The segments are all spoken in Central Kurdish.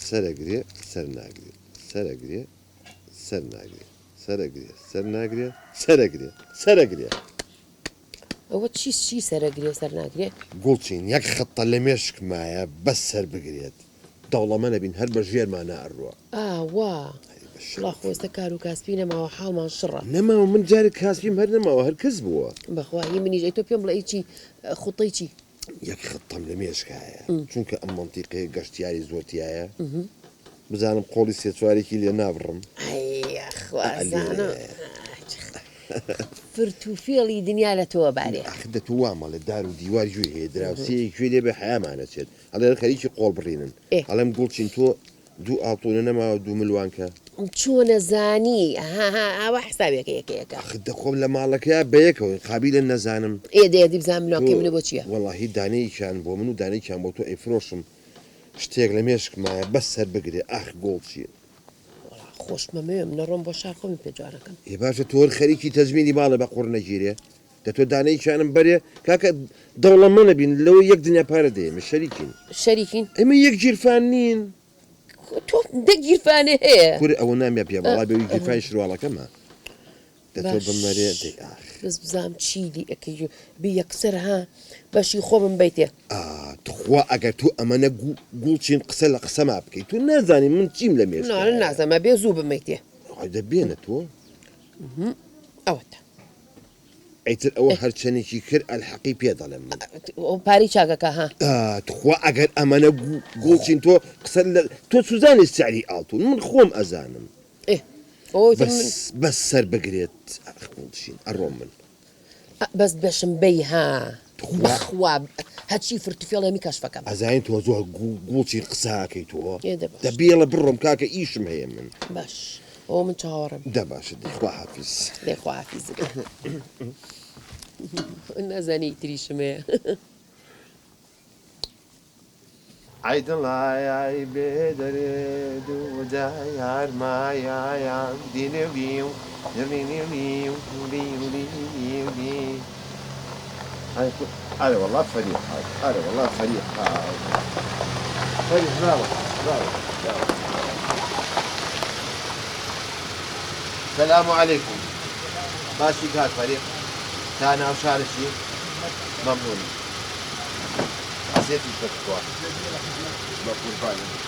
سەرەگرێ سەر ناگرێ سەرەگرێ سەر ناگرێ سەرەگرێ سەر ناگرێ سەرەگرێ سەرەگرێ ئەوە چی سەرەگرێ سەر ناگرێ گوڵچین یەک خەتە لە مێشکمایە بەس سەر بگرێت دەوڵەمە نەبین هەر بە ژێرمانە ئەڕوە وا خۆستە کار و کاسبی نەماوە حاڵمان شڕە نەماوە من جارێک کاسبیم هەر نەماوە هەر کەس بووە بەخوایی منیش ئەی تۆ پێم بڵێ چی خوتەی چی یەک خەتەم لە مێشکایە چونکە ئەم منتیقەیە گەشتیاری زۆرتیایە بزانم قۆڵی سێچوارێکی لێ نابڕم خوازانە فرتوفێڵی دنیا لە تۆوە بارێ ئەخدە تو وامە لە دار و دیوار گوێ هەیە دراوسەیە گوێ لێ بە حیامانەچێت هەڵێ خەریکی قۆڵ بڕینن هەڵێم گوڵچین تۆ دوو ئاڵتۆنە نەماوە دوو ملوانکە چۆنە زانی ئاوا حسابێکە یەکەیەکە خدە خۆم لە ماڵەکەی بەیەکەوە قابلە نەزانم ئێدەیەدی بزانام ملوانکەی منە بۆ چییە وەڵاهی دانەیەکیان بۆ من و دانەیەکیان بۆ تۆ ئەیفرۆشم شتێک لە مێشکمایە بەس سەر بگرێ ئاخ گۆڵچیە خۆشمەمەوێ منە ڕۆم بۆ شار خۆمی پێجارەکەم ێ باشە تۆر خەریکی تەزمینی باڵە بە قوڕ نەگیرێ دە تۆ دانەیەکیانم بەرێ کاکە دەوڵەمە نەبین لەوە یەک دنیا پارە دێمە شەریکین شەریکین ئەمە یەک گیرفان نین تۆ دەگیرفانە هەیە کوور ئەوە نامێ پێ بەڵا بەوی گیرفان شروواڵەکەمە دە تۆ بمەرێ بەس بزانم چیلی ئەەکەی بی یەکسەر ها بەشی خۆمم بیتێ تخوا ئەگەر تو ئەمەە گوڵچین قسە لە قسەما بکەیت تو نازانی من چیم لە مێش نازەمە بێ زوو بمەیتێ دەبێنە تۆ ئەوەتە ئەیتر ئەوە هەرچەنێکی کرد ئەلحەقی پێ دەڵێم من پاری چاکەکە ها تخوا ئەگەر ئەمەە گوڵچین تۆ قسە تۆ سوزانی سعری ئاڵتون من خۆم ئەزانم بەس سەر بگرێت گوڵچین ئەڕۆم من بەس بەشم بەی ها بەخوا هەچی فرتوفێڵێمی کەشفەکەم ئەزانین تۆ زۆر گوڵچین قساکەی تۆ دەبێڵە بڕۆم کاکە ئیشم هەیە من باش ئەو من چاوەڕم دە باشە دەخوا حافیز دەخوا حافیز نەزانی تریشم هەیە عیدڵای بێدەرێ دوودای هەرمایان دینێوی و نێوی أنا والله فريق أنا والله فريق فريق برافو برافو السلام عليكم ماشي قاعد فريق كان أو شارشي ممنون عزيزي الفتوى مقبول فعلا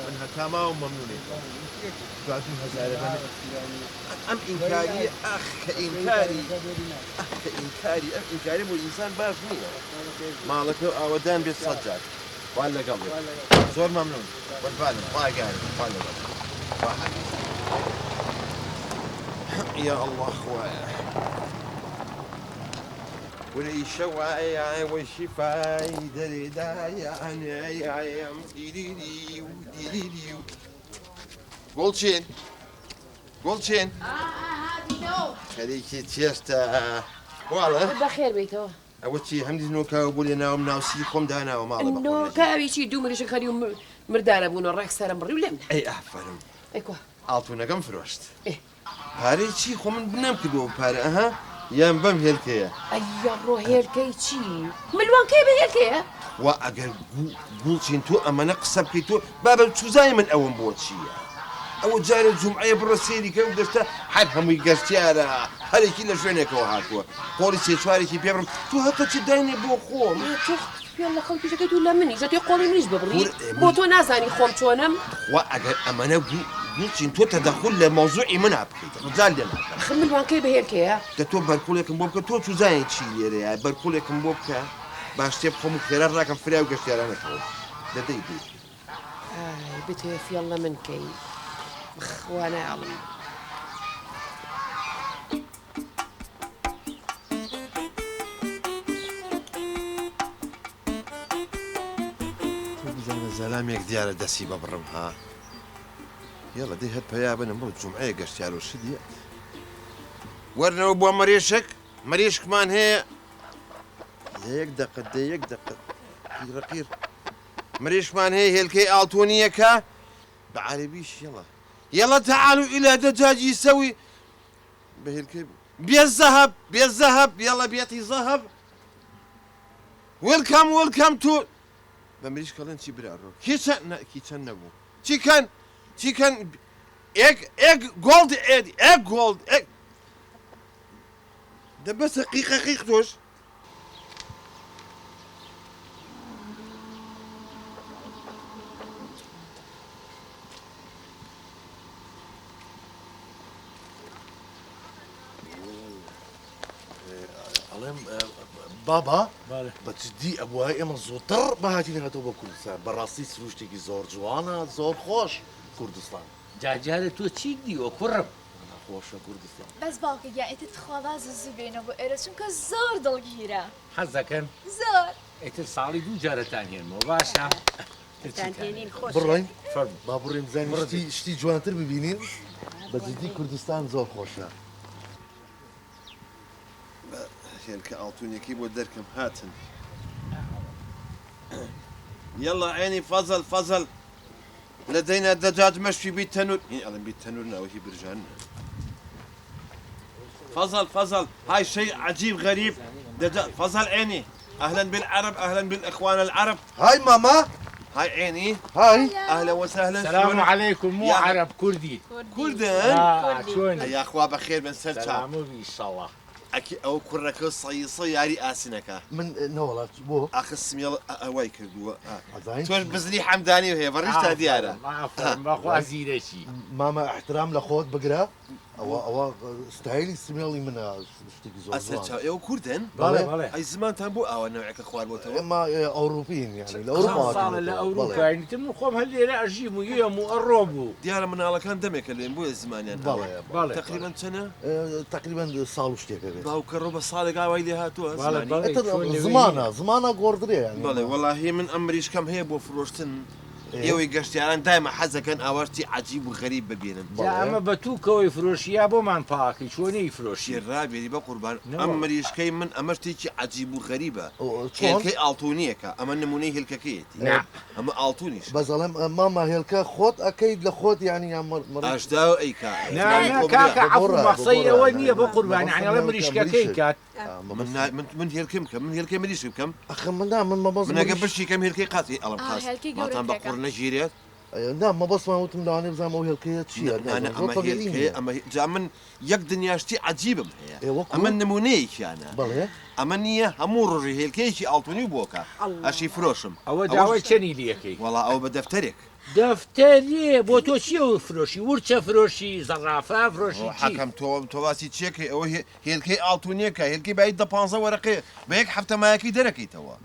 منها تمام وممنونين قاعدين هزارة أم إنكاري أخ كإنكاري أخ كإنكاري أم إنكاري مو الإنسان باش مين مالك أودان بالصجاج ولا قبل زور ممنون والفعل ما قال فعل واحد يا الله خوايا ولي شوايا والشفاي دريدايا يا ديليليو ديليليو قولشين قولشين هادي نو خليكي تشيستا والله بخير بيتو أول شيء حمدي نوكا وبولينا ومناوسيكم دانا وما الله نو كابي شي دومري شكاريوم مردانه بونو راك سلام بري ولا أي أحفرم ايكو أعطونا كم فروشت إيه باري شي خو من بنام كدو باري أها يام بم هيلكيا أيا رو هيلكي شي ملوان كي بهيلكي وأجر قولشين تو أما نقصب كي تو بابا شو زي من أول بوتشي أو جاري الجمعة برسيلي كيف دشتا حرهم يقشتيارا هذا كله شوينك وهاكوا قولي سيشواري كي بيبرم تو هكا تديني بو خوم يلا خلطي شكيتو لا مني جاتي قولي منيش ببري بوتو نازاني خوم شونم وأجر أما أنا قولشين تو تدخل لموضوعي من عبقي زال لنا خمل وان كي بهيلكي تتو بركولك مبوبكا تو شو زي تشيلي بركولك مبوبكا باش تێ بخۆم و خێرا ڕاکەم فریا و گەشتیارانەکەەوە دەدەی بێ بتهێف يلا من كي وانا أعلم بزانە زەلامێک دیارە دەسی بە بڕم ها یاڵە دەی هەر پەیا بنم بۆ جومعەیە گەشتیار و شدیە وەرنەوە بۆ مەرێشک مەریشکمان هەیە یەک دقت یەک دقت قیر مريشمان هي هلكي ألتونيكا بعربيش يلا تعالوا إلى دجاج يسوي بهلكي بالذهب يلا بيتي ذهب ويلكم تو بمريش كلن شي برارو كيتشن نبو chicken egg gold ده بس دقيقة دوش بابا بەجددی ئەبووای ئێمە زۆرتر بەهاتین هاتەوە بە کوردستان بەڕاستی سروشتێکی زۆر جوانە زۆر خۆش کوردستان جاجارە تۆ چی دیوە کوڕم خۆشە کوردستان بەس باوکە ئیتر خواڵا زوو بێنەوە بۆ ئێرە چونکە زۆر دڵگیرە حەز دەکەن زۆر ئیتر ساڵی دوو جارەتان هێنمەوە باشە بڕۆین با بڕێن زانانی شتی جوانتر ببینین بەجددی کوردستان زۆر خۆشە هێلکە ئاڵتونێکی بۆ دەرکەم هاتن يلا عيني فضل لدينا دجاج مشوي بالتنور يعني بالتنور ناوي برجان فضل هاي شيء عجيب غريب دجاج فضل عيني اهلا بالعرب اهلا بالاخوان العرب هاي ماما هاي عيني هاي اهلا وسهلا السلام عليكم مو عرب كردي كردن شلون يا اخوة بخير من سلام سلام ان شاء الله اكي او كرك صيصي ياري اسنكا من نوڵات بۆ اخ اسم يلا اواي كردوا عزاين توش بزني حمداني وهي فرشتها ديارة باخوا زیرەکی ماما احترام لە خۆت بگرە ئەوە ستایلی سمێڵی منە شتێکی زۆر اسد يا كردن بەڵێ اي زمان تنبو او نوعك اخوار بوتو ئێمە ئەوروپین یعنی لە ساڵە لە ئەوروپا تم خۆم هەر لێرە ئەژیم و یەم و ئەڕۆ بوو ديارة من على كان دمك اللي بو زمانيان بەڵێ تقريبا سنة تقریبا ساڵ و شتێکە بێت باو كروبا صادق ويلي هاتوا زمانە گۆڕدرێ یعنی بله والله هي من امريش كم هي بو فروشتن يوي قشتياران دائما حزكن اوارتي عجيب وغريب ببينن ئەمە بە تووکەوەی فرۆشییا بۆمان پاکی چۆنەی فرۆشی شير رابي دي بقربان امريش كي من امرتي عجيب وغريبة چۆن هلكي التونيكا اما نموني هلككيتي نعم اما التونيش بەزەڵێم ماما هێلکە خۆت ئەەکەیت لە خۆت یانی اشتاو ايكا نا كاكا عفو مەخسەیەوە نییە بە قوربان یعنی ئەڵێ مریشکەکەی کات من هلكم كم من هلكي مليش كم ئەخ من مەبەز من قبشي كم هلكي قاتي الم خاص هلكي ما تنبق گەورەکەکە. قرن جيريات نا مەبەستمان وتم لەوانێ بزانم ئەو هێلکەیە چییە انا اما هلكي اما جا من يك دنياشتي عجيبه هي اما نمونيش انا بەڵێ اما نيه همو روجي هلكيشي التوني بوكا اشي فروشم ئەوە داوای چەنی لەکەی والله او بدفترك دەفتەرێ بۆ تۆ چیە فرۆشی ورچە فرۆشی زەرافە فرۆشی حكم تواسي تشيكي او هلكي التونيكا هلكي بعيد ده 15 ورقه بهيك حتى ما اكيد دركي توا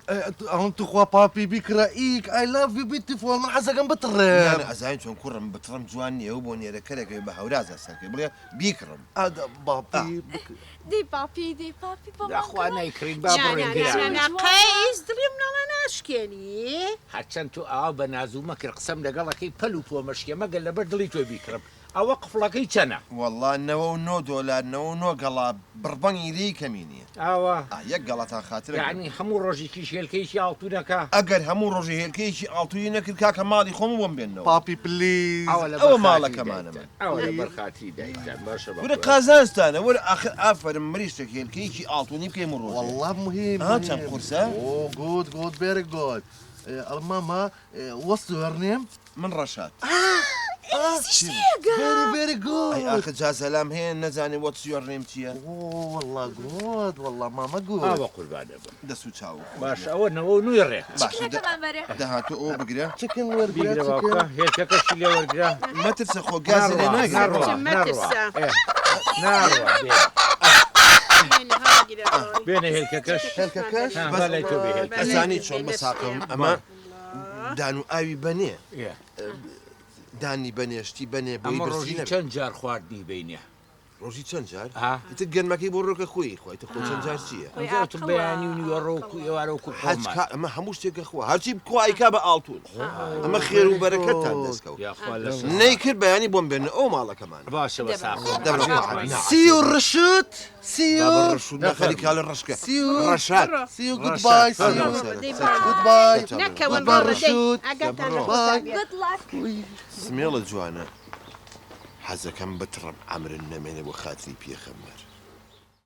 ئەوم توخوا پاپی بیکرائیک ئای لاف بیتیفۆڵ من حەزەکەم بتڕێ انا ازاين شلون كرم بترم جواني هو بوني ركلك بهوراز اسكي بغي بيكرم باپی دی پاپی داخوا نایکرین با بڕێنگرا قەیس دڵی منەڵە ناشکێنی هەرچەند تو ئاوا بە نازوو مەکرد قسەم لەگەڵەکەی پەل و تۆ مەشکێ مەگەل لەبەر دڵی تۆ بیکڕم ئەوە قفڵەکەی چەنە والله $9 $9 قلا بربني لي كميني ئاوا يك قلتها خاطر یعنی هەموو ڕۆژێکیش هێلکەیشی ئاڵتونەکە اگر همو روجي هلكيشي التونيك الكاكا مالي خم وم بينو پاپی پلیز او مالك كمان ئەوە لە بەرخاتی دایکدان باشە ورا قازانستان ورا اخر افر مريشتك هلكيشي التوني بكي مروجي والله مهم كم قرصه او good very good ماما what's your name من رشاد very good اي اخ جا سلام هي نزاني واتس يور نيم تيا والله good والله ماما good ئاوە قوربانە بم دسو تشاو باش ئەوە نەوە نوێڕێ باش کەمان بەرێ دهاتو او بقرا chicken بیگرە وەرگرە باوکە هێلکەکەشی لێ وەرگرا ما ترسى خو غاز اللي ناقر ناڕوا مەترسە. ناڕوا هذا بێنە هێلکەکەش هێلکەکەش بەڵێ تۆ بێ هێلکە. ئەزانی چۆن بەساقم ئەمە دان و ئاوی بەنێ ئێ. دانی بەنێشتی بەنێ بۆی ئەمە بەرسی ڕۆژی نەبێت. چەند جار خواردنی بینە ڕۆژی چەند جار ها ئیتر گەنمەکەی بۆ ڕۆکە خۆی خۆیتە خۆ چەند جار چییە ئەمجاتم بەیانی و نیوەڕۆک و ئێوارەوەکو حەج ئەمە هەموو شتێکە خوا هەرچی بکوایکا بە ئاڵتون ئەمە خێر و بەرەکەتان دەستکەوت یاخوا لە نەیکرد بەیانی بۆم بێنە ئەو ماڵەکەمان باشە بەساخۆ سیو ڕشت سیو ڕەشونەخەریکا لە ڕشکە سیو ڕەشات سیو گود بای سیو گود بای نەکەون بە ڕشود Good luck. سمێڵە جوانە حەزەکەم بتڕم ئەمرن نەمێنە بۆ خاتری پێخەمەر